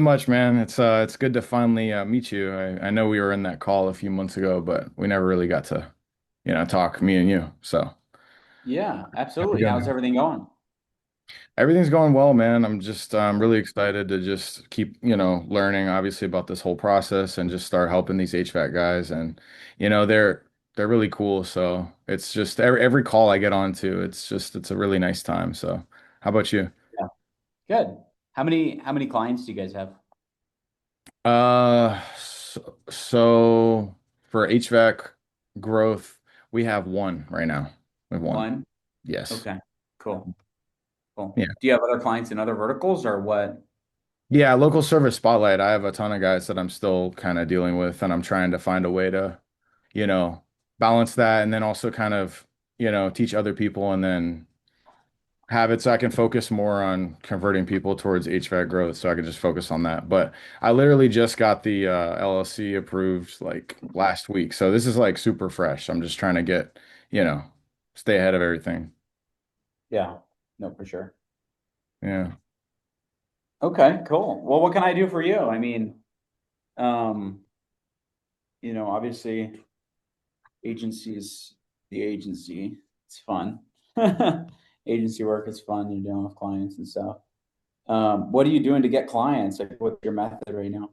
Much, man. It's good to finally meet you. I know we were in that call a few months ago, but we never really got to, talk, me and you. So Yeah, happy absolutely. How's to. everything going? Everything's going well, man. I'm just really excited to just keep, learning obviously about this whole process and just start helping these HVAC guys. And, they're really cool. So it's just every call I get onto, it's a really nice time. So how about you? Yeah. Good. How many clients do you guys have? So for HVAC growth, we have one right now. We have one. One? Yes. Okay. Cool. Cool. Yeah. Do you have other clients in other verticals or what? Yeah, local service spotlight. I have a ton of guys that I'm still kind of dealing with, and I'm trying to find a way to, you know, balance that and then also kind of, teach other people and then have it so I can focus more on converting people towards HVAC growth so I can just focus on that. But I literally just got the LLC approved like last week. So this is like super fresh. I'm just trying to get, you know, stay ahead of everything. Yeah. No, for sure. Yeah. Okay, cool. Well, what can I do for you? Um, obviously agencies, the agency, it's fun. Agency work is fun. You're dealing with clients and stuff. What are you doing to get clients? Like, what's your method right now?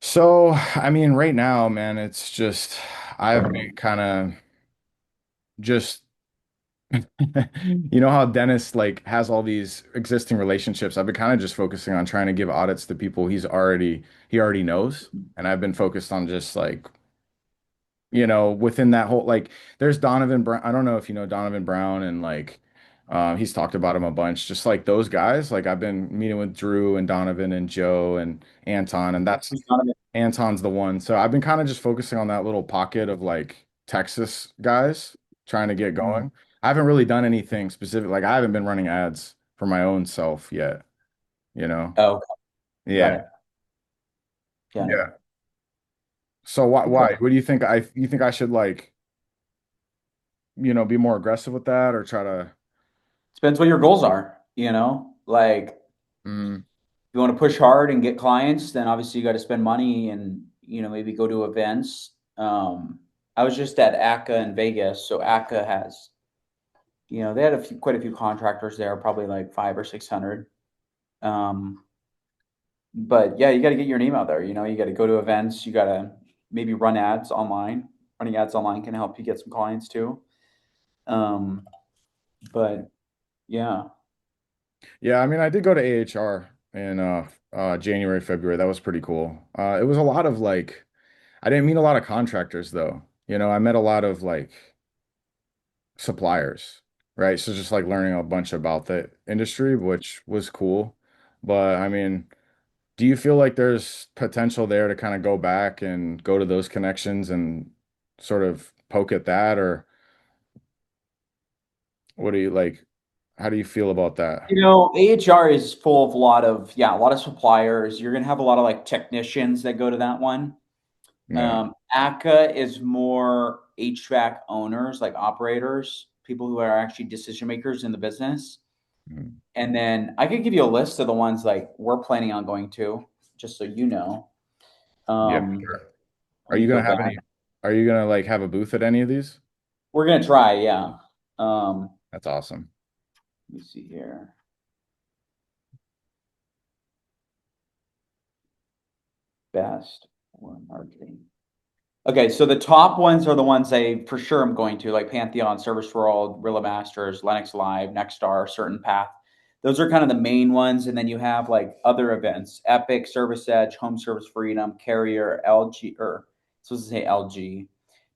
So, I mean, right now, man, it's just I've been kind of just how Dennis like has all these existing relationships. I've been kind of just focusing on trying to give audits to people he already knows. And I've been focused on just like within that whole like there's Donovan Brown. I don't know if you know Donovan Brown and like he's talked about him a bunch. Just like those guys, like I've been meeting with Drew and Donovan and Joe and Anton, and that's Anton's the one. So I've been kind of just focusing on that little pocket of like Texas guys trying to get Mhm. going. I haven't really done anything specific. Like I haven't been running ads for my own self yet, you know? Oh, okay. Got Yeah. it. Got it. Yeah. So why? Okay. What do you think I should like, be more aggressive with that or try to Depends what your goals are, Like, mm, if you want to push hard and get clients, then obviously you got to spend money and, maybe go to events. I was just at ACCA in Vegas. So ACCA has, they had quite a few contractors there, probably like five or 600. Um, but yeah, you got to get your name out there. You got to go to events. You got to maybe run ads online. Running ads online can help you get some clients too. Um, but yeah. yeah, I mean I did go to AHR in January, February. That was pretty cool. It was a lot of like I didn't meet a lot of contractors though. I met a lot of like suppliers, right? So just like learning a bunch about the industry, which was cool. But I mean, do you feel like there's potential there to kind of go back and go to those connections and sort of poke at that, or what do you like? How do you feel about that? AHR is full of a lot of suppliers. You're gonna have a lot of like technicians that go to that one. Yeah. ACCA is more HVAC owners, like operators, people who are actually decision makers in the business. Mm. And then I could give you a list of the ones like we're planning on going to, just so you know. Yeah, Um, sure. Are Let me you go gonna have back. any? Are you gonna like have a booth at any of these? We're gonna try, yeah. Um, That's awesome. Let me see here. Best for marketing. Okay, so the top ones are the ones I for sure am going to, like Pantheon, Service World, Rilla Masters, Lennox Live, Nexstar, Certain Path. Those are kind of the main ones, and then you have like other events: Epic, Service Edge, Home Service Freedom, Carrier, LG, or supposed to say LG,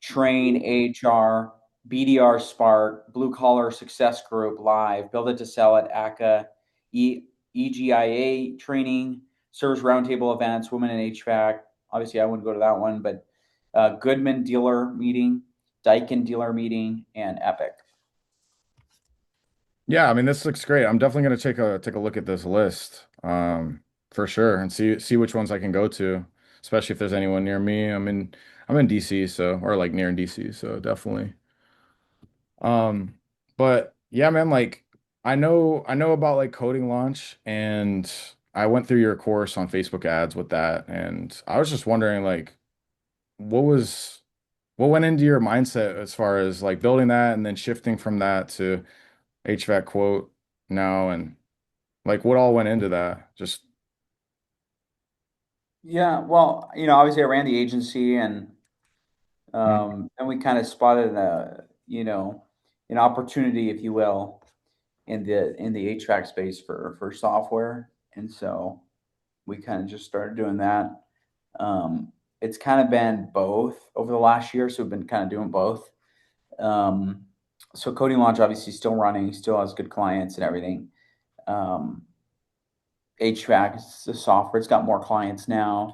Train, HR, BDR, Spark, Blue Collar Success Group, Live, Build It to Sell It, ACCA, EGIA Training, Service Roundtable events, Women in HVAC. Obviously, I wouldn't go to that one, but Goodman dealer meeting, Daikin dealer meeting, and Epic. Yeah, I mean this looks great. I'm definitely gonna take a look at this list, for sure, and see which ones I can go to, especially if there's anyone near me. I'm in DC, so or like near DC, so definitely. But yeah, man, like I know about like coding launch and I went through your course on Facebook ads with that, and I was just wondering like what was what went into your mindset as far as like building that and then shifting from that to HVAC quote now and like what all went into that? Just Yeah, well, obviously I ran the agency mm, and we kind of spotted an opportunity, if you will, in the HVAC space for software. And so we kind of just started doing that. It's kind of been both over the last year, so we've been kind of doing both. Um, so Coding Launch obviously still running, still has good clients and everything. Um, HVAC is the software; it's got more clients now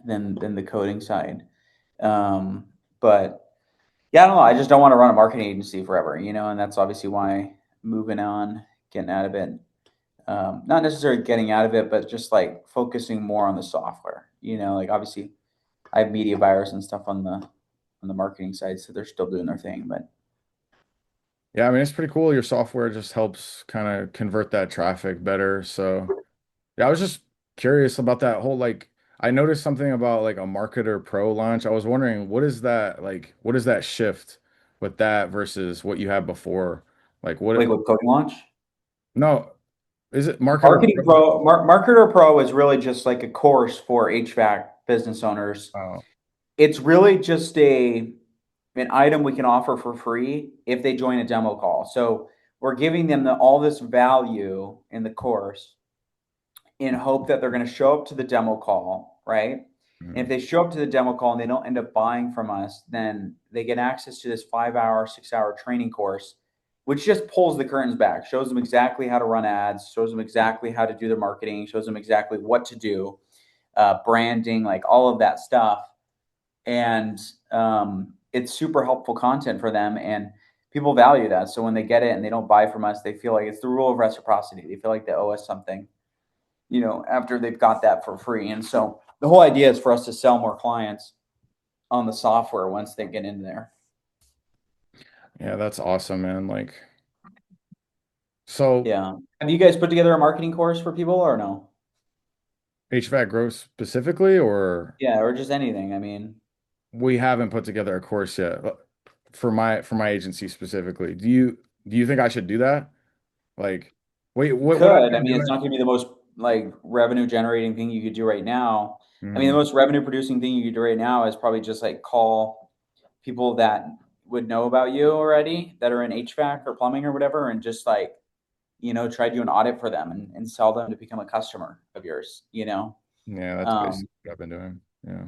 than the coding side. Um, but yeah, I don't know. I just don't want to run a marketing agency forever, and that's obviously why moving on, getting out of it. Not necessarily getting out of it, but just like focusing more on the software. Like obviously I have media buyers and stuff on the marketing side, so they're still doing their thing. But yeah, I mean it's pretty cool. Your software just helps kind of convert that traffic better. So yeah, I was just curious about that whole like I noticed something about like a Marketer Pro launch. I was wondering what is that like what is that shift with that versus what you had before? Like like what with Coding Launch, no, is it Marketer Marketing Pro? Pro, Marketer Pro is really just like a course for HVAC business owners. Oh, It's really just an item we can offer for free if they join a demo call. So we're giving them all this value in the course in hope that they're going to show up to the demo call, right? And if mhm. they show up to the demo call and they don't end up buying from us, then they get access to this 5 hour, 6 hour training course, which just pulls the curtains back, shows them exactly how to run ads, shows them exactly how to do their marketing, shows them exactly what to do, branding, like all of that stuff. And it's super helpful content for them. And people value that. So when they get it and they don't buy from us, they feel like it's the rule of reciprocity. They feel like they owe us something, after they've got that for free. And so the whole idea is for us to sell more clients on the software once they get in there. Yeah, that's awesome, man. Like so Yeah. Have you guys put together a marketing course for people or no? HVAC growth specifically, or Yeah, or just anything. I mean, we haven't put together a course yet for my agency specifically. Do you think I should do that? Like, wait, you what I've could. I been mean, it's doing? not going to be the most like revenue generating thing you could do right now. I mean, the Mhm. most revenue producing thing you could do right now is probably just like call people that would know about you already that are in HVAC or plumbing or whatever, and just like, try to do an audit for them and sell them to become a customer of yours. Yeah, that's Um, basically what I've been doing. Yeah,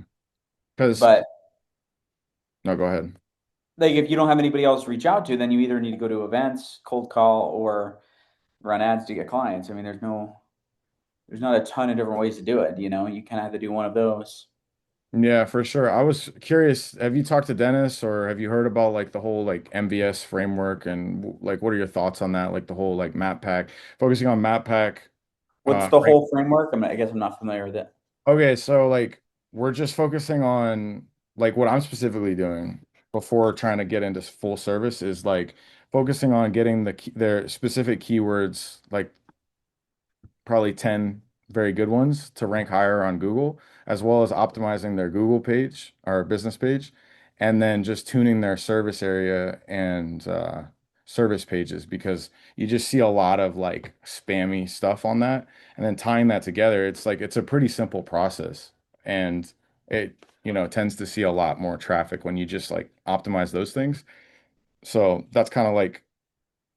because but no, go ahead. like if you don't have anybody else to reach out to, then you either need to go to events, cold call, or run ads to get clients. I mean, there's not a ton of different ways to do it. You kind of have to do one of those. Yeah, for sure. I was curious, have you talked to Dennis or have you heard about like the whole like MBS framework and like what are your thoughts on that? Like the whole like map pack, focusing on map pack. What's the Right. whole framework? I guess I'm not familiar with it. Okay, so like we're just focusing on like what I'm specifically doing before trying to get into full service is like focusing on getting their specific keywords like probably 10 very good ones to rank higher on Google, as well as optimizing their Google page or business page, and then just tuning their service area and service pages because you just see a lot of like spammy stuff on that. And then tying that together, it's like it's a pretty simple process. And it, tends to see a lot more traffic when you just like optimize those things. So that's kind of like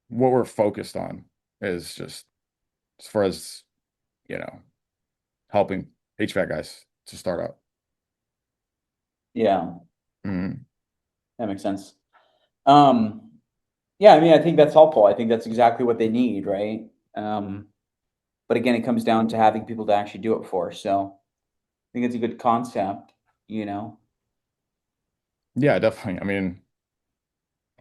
what we're focused on is just as far as you know, helping HVAC guys to start out. Yeah, Mhm. that makes sense. Um, yeah, I mean, I think that's helpful. I think that's exactly what they need, right? Um, but again, it comes down to having people to actually do it for. So I think it's a good concept. Yeah, definitely. I mean,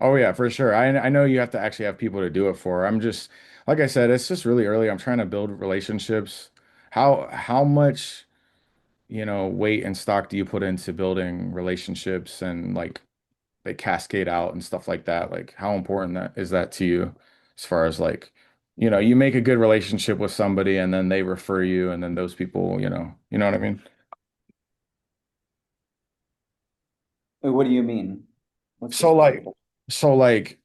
oh yeah, for sure. I know you have to actually have people to do it for. I'm just like I said, it's just really early. I'm trying to build relationships. How much, weight and stock do you put into building relationships and like they cascade out and stuff like that? Like how important that is that to you as far as like you make a good relationship with somebody and then they refer you and then those people, you know what I mean? Wait, what do you mean? What's the So like, specific? so like,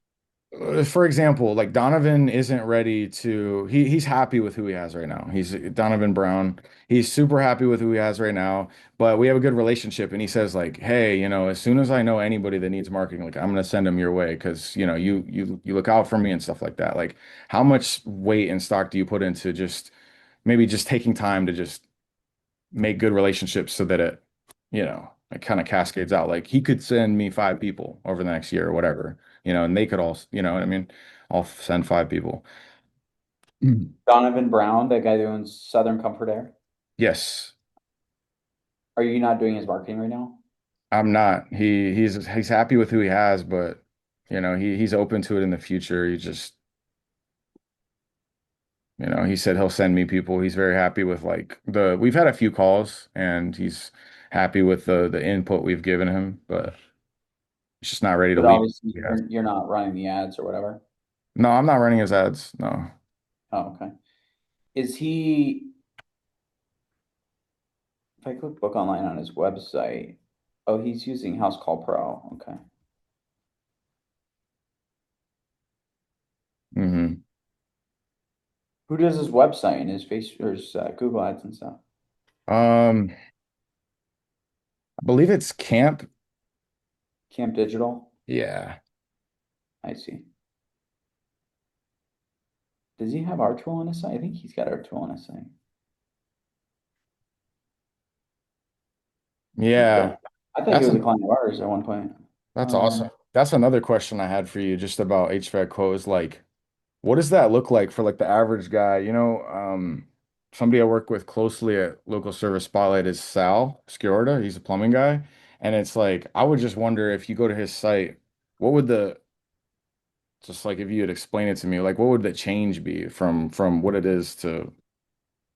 for example, like Donovan isn't ready to he's happy with who he has right now. He's Donovan Brown. He's super happy with who he has right now, but we have a good relationship and he says like, "Hey, as soon as I know anybody that needs marketing, like I'm gonna send them your way because, you look out for me and stuff like that." Like, how much weight and stock do you put into just maybe just taking time to just make good relationships so that it kind of cascades out. Like he could send me 5 people over the next year or whatever, and they could all, you know what I mean? I'll send 5 people. Mm. Donovan Brown, that guy doing Southern Comfort Air. Yes, Are you not doing his marketing right now? I'm not. He's happy with who he has, but he's open to it in the future. He just, he said he'll send me people. He's very happy with like we've had a few calls and he's happy with the input we've given him, but he's just not ready to But leave. obviously Yeah. you're not running the ads or whatever. No, I'm not running his ads. No. Oh, okay. Is he, if I click book online on his website, oh, he's using House Call Pro. Okay. Hmm. Who does his website and his face or his Google ads and stuff? I believe it's Camp. Camp Digital. Yeah. I see. Does he have our tool on his site? I think he's got our tool on his site. Okay. Yeah. I thought he That's was a an, client of ours at one point. that's Um, awesome. That's another question I had for you just about HVAC quote is like, what does that look like for like the average guy? Somebody I work with closely at Local Service Spotlight is Sal Sciorda. He's a plumbing guy. And it's like, I would just wonder if you go to his site, what would just like if you had explained it to me, like what would the change be from what it is to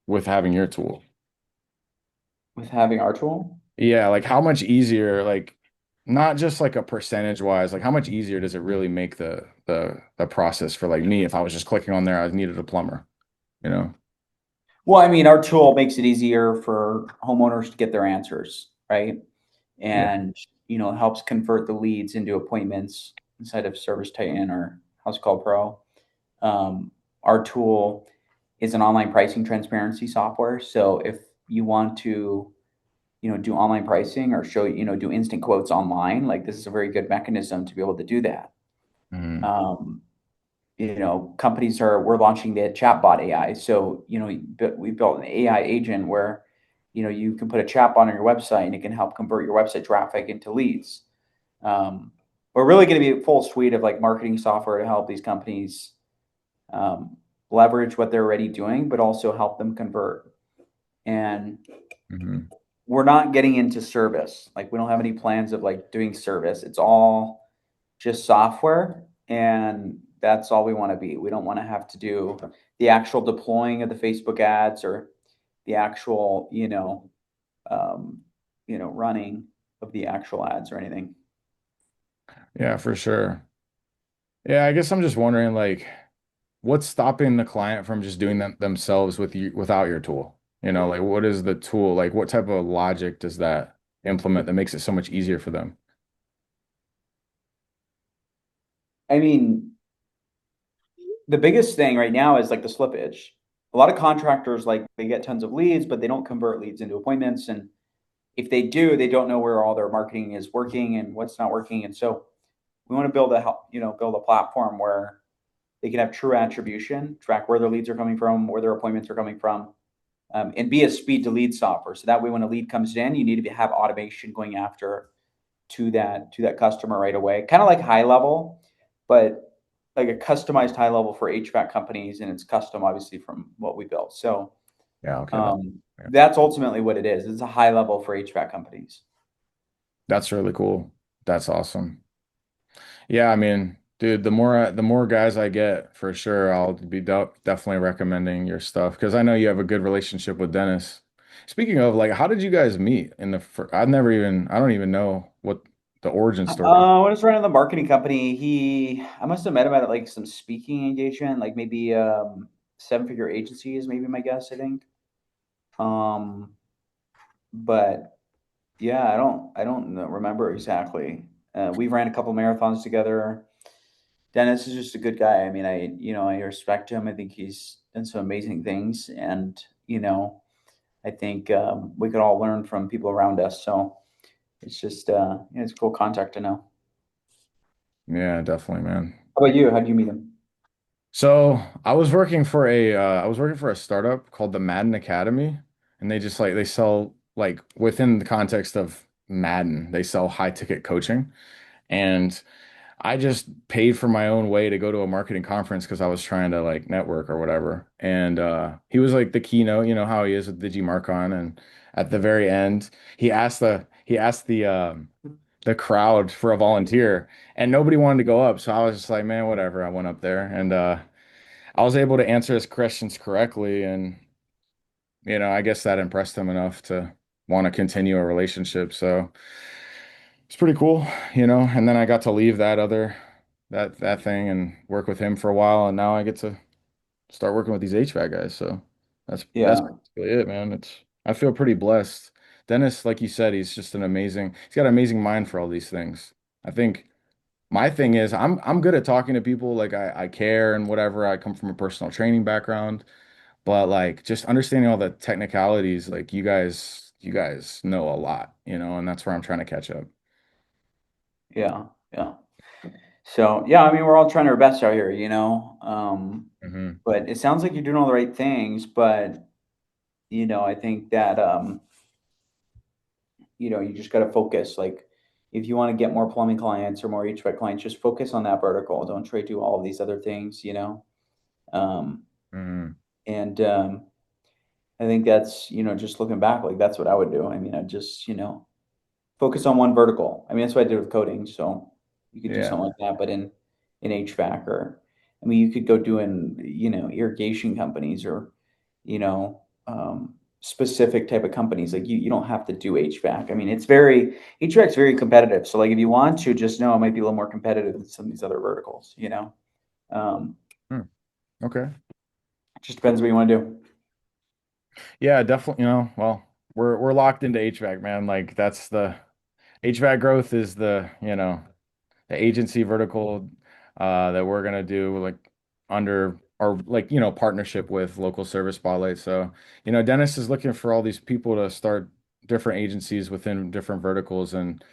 with having your tool? with having our tool. Yeah, like how much easier, like not just like a percentage wise, like how much easier does it really make the process for like me if I was just clicking on there, I needed a plumber, you know? Well, I mean, our tool makes it easier for homeowners to get their answers, right? Yeah. And, helps convert the leads into appointments inside of Service Titan or House Call Pro. Our tool is an online pricing transparency software. So if you want to, do online pricing or do instant quotes online, like this is a very good mechanism to be able to do that. Hmm. Um, we're launching the chatbot AI. So, we built an AI agent where, you can put a chatbot on your website and it can help convert your website traffic into leads. Um, we're really going to be a full suite of like marketing software to help these companies um, leverage what they're already doing, but also help them convert. And Hmm. we're not getting into service. Like we don't have any plans of like doing service. It's all just software, and that's all we want to be. We don't want to have to do the actual deploying of the Facebook ads or the actual, um, running of the actual ads or anything. Yeah, for sure. Yeah, I guess I'm just wondering like what's stopping the client from just doing them themselves with you without your tool? Like what is the tool? Like what type of logic does that implement that makes it so much easier for them? I mean, the biggest thing right now is like the slippage. A lot of contractors like they get tons of leads, but they don't convert leads into appointments. And if they do, they don't know where all their marketing is working and what's not working. And so we want to build a platform where they can have true attribution, track where their leads are coming from, where their appointments are coming from, and be a speed to lead software. So that way, when a lead comes in, you need to have automation going after to that customer right away. Kind of like high level, but like a customized high level for HVAC companies, and it's custom obviously from what we built. So Yeah, okay. Yeah. that's ultimately what it is. It's a high level for HVAC companies. That's really cool. That's awesome. Yeah, I mean, dude, the more guys I get, for sure, I'll be definitely recommending your stuff because I know you have a good relationship with Dennis. Speaking of, like, how did you guys meet in the fir I don't even know what. the origin story. When I was running the marketing company, I must have met him at like some speaking engagement, like maybe seven-figure agency is maybe my guess, I think. Um, but yeah, I don't remember exactly. We ran a couple marathons together. Dennis is just a good guy. I mean, I respect him. I think he's done some amazing things, and I think we could all learn from people around us. So it's just, yeah, it's a cool contact to know. Yeah, definitely, man. How about you? How did you meet him? So I was working for a startup called the Madden Academy, and they just like they sell like within the context of Madden, they sell high ticket coaching. And I just paid for my own way to go to a marketing conference because I was trying to like network or whatever. And he was like the keynote, you know how he is with Digi Marcon. And at the very end, he asked the crowd for a volunteer, and nobody wanted to go up. So I was just like, man, whatever. I went up there, and I was able to answer his questions correctly, and I guess that impressed him enough to want to continue a relationship. So it's pretty cool, And then I got to leave that thing and work with him for a while, and now I get to start working with these HVAC guys. So that's Yeah, basically it, man. I feel pretty blessed. Dennis, like you said, he's got an amazing mind for all these things. I think my thing is I'm good at talking to people, like I care and whatever. I come from a personal training background, but like just understanding all the technicalities, like you guys know a lot, and that's where I'm trying to catch up. yeah, yeah. So yeah, I mean, we're all trying our best out here, Hmm. but it sounds like you're doing all the right things. But I think that you just got to focus. Like, if you want to get more plumbing clients or more HVAC clients, just focus on that vertical. Don't try to do all of these other things. Um, Hmm. and I think that's just looking back, like that's what I would do. I mean, I just focus on one vertical. I mean, that's what I did with coding. So you could do Yeah. something like that, but in HVAC, or I mean, you could go do in irrigation companies, or specific type of companies. Like you don't have to do HVAC. I mean, HVAC is very competitive. So like if you want to, just know it might be a little more competitive than some of these other verticals. Um, Hmm. Okay. it just depends what you want to do. Yeah, definitely, well, we're locked into HVAC, man. Like that's the HVAC growth is the agency vertical that we're gonna do like under our like partnership with local service spotlight. So Dennis is looking for all these people to start different agencies within different verticals, and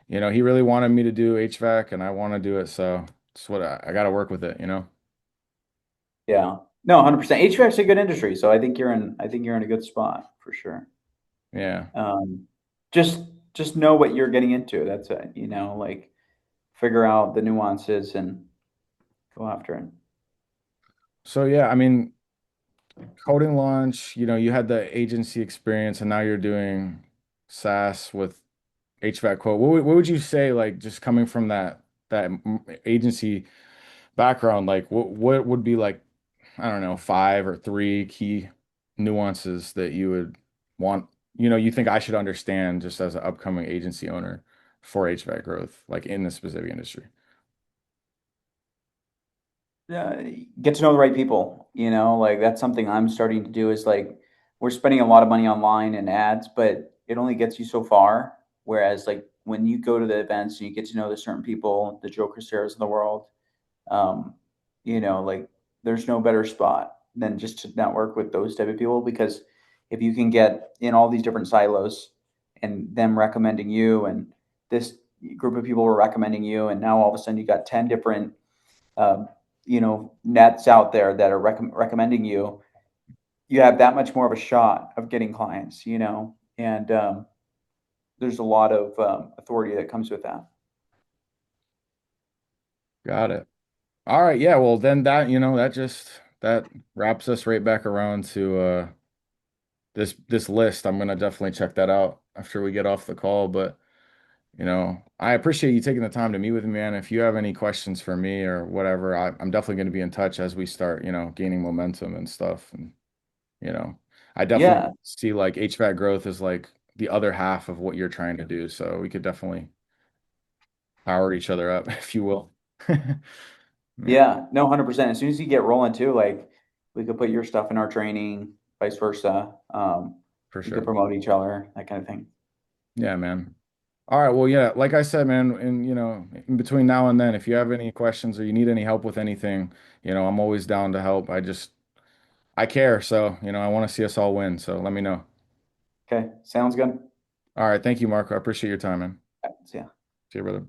he really wanted me to do HVAC, and I want to do it, so it's what I got to work with it. Yeah. No, 100%. HVAC is a good industry, so I think you're in a good spot for sure. Yeah. Um, just just know what you're getting into. That's it. Like figure out the nuances and go after it. So yeah, I mean, coding launch, you had the agency experience, and now you're doing SaaS with HVAC quote. What would you say, like, just coming from that agency background, like what would be like, I don't know, five or three key nuances that you would want, you think I should understand just as an upcoming agency owner for HVAC growth, like in this specific industry? uh, get to know the right people. Like that's something I'm starting to do is like we're spending a lot of money online and ads, but it only gets you so far. Whereas like when you go to the events and you get to know the certain people, the Joe Cristeros of the world, um, like there's no better spot than just to network with those type of people, because if you can get in all these different silos and them recommending you, and this group of people were recommending you, and now all of a sudden you got 10 different nets out there that are recommending you, you have that much more of a shot of getting clients. And there's a lot of authority that comes with that. Got it. All right. Yeah. Well, then that wraps us right back around to this list. I'm gonna definitely check that out after we get off the call. But I appreciate you taking the time to meet with me, man. If you have any questions for me or whatever, I'm definitely going to be in touch as we start, gaining momentum and stuff. And, you know, I definitely Yeah. see like HVAC growth is like the other half of what you're trying to do. So we could definitely power each other up, if you will. Yeah, Yeah, no, 100%. As soon as you get rolling too, like we could put your stuff in our training, vice versa. for We could sure. promote each other, that kind of thing. Yeah, man. All right. Well, yeah, like I said, man, and in between now and then, if you have any questions or you need any help with anything, I'm always down to help. I care. So, I want to see us all win. So let me know. Okay, sounds good. All right. Thank you, Marco. I appreciate your time, man. See ya. See you, brother.